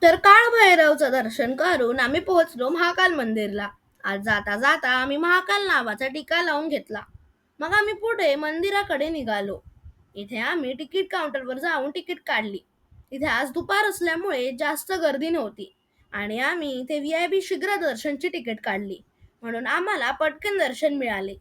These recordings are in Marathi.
तर काळभैरवचं दर्शन करून आम्ही पोहोचलो महाकाल मंदिरला. आज जाता जाता आम्ही महाकाल नावाचा टिका लावून घेतला. मग आम्ही पुढे मंदिराकडे निघालो. इथे आम्ही तिकीट काउंटरवर जाऊन तिकीट काढली. इथे आज दुपार असल्यामुळे जास्त गर्दी नव्हती आणि आम्ही इथे VIP शीघ्र दर्शनची तिकीट काढली, म्हणून आम्हाला पटकन दर्शन मिळाले.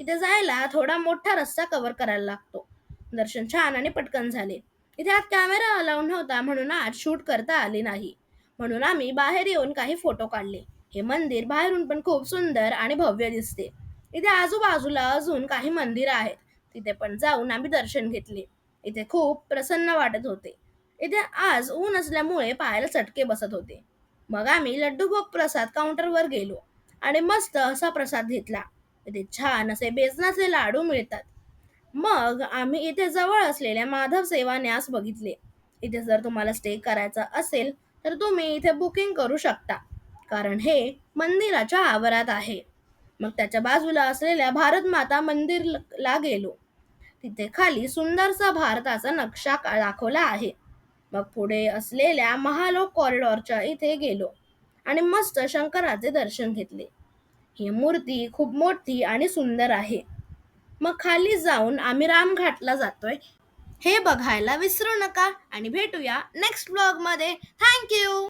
इथे जायला थोडा मोठा रस्ता कव्हर करायला लागतो. दर्शन छान आणि पटकन झाले. इथे आत कॅमेरा अलाउड नव्हता, म्हणून आज शूट करता आले नाही. म्हणून आम्ही बाहेर येऊन काही फोटो काढले. हे मंदिर बाहेरून पण खूप सुंदर आणि भव्य दिसते. इथे आजूबाजूला अजून काही मंदिरं आहेत. तिथे पण जाऊन आम्ही दर्शन घेतले. इथे खूप प्रसन्न वाटत होते. इथे आज ऊन असल्यामुळे पायाला चटके बसत होते. मग आम्ही लड्डू भोग प्रसाद काउंटरवर गेलो आणि मस्त असा प्रसाद घेतला. इथे छान असे बेसनाचे लाडू मिळतात. मग आम्ही इथे जवळ असलेल्या माधव सेवा न्यास बघितले. इथे जर तुम्हाला स्टे करायचा असेल तर तुम्ही इथे बुकिंग करू शकता, कारण हे मंदिराच्या आवारात आहे. मग त्याच्या बाजूला असलेल्या भारत माता मंदिरला गेलो. तिथे खाली सुंदरसा भारताचा नक्षा दाखवला आहे. मग पुढे असलेल्या महालोक कॉरिडॉरच्या इथे गेलो आणि मस्त शंकराचे दर्शन घेतले. ही मूर्ती खूप मोठी आणि सुंदर आहे. मग खाली जाऊन आम्ही रामघाटला जातोय हे बघायला विसरू नका आणि भेटूया नेक्स्ट ब्लॉग मध्ये. थँक्यू.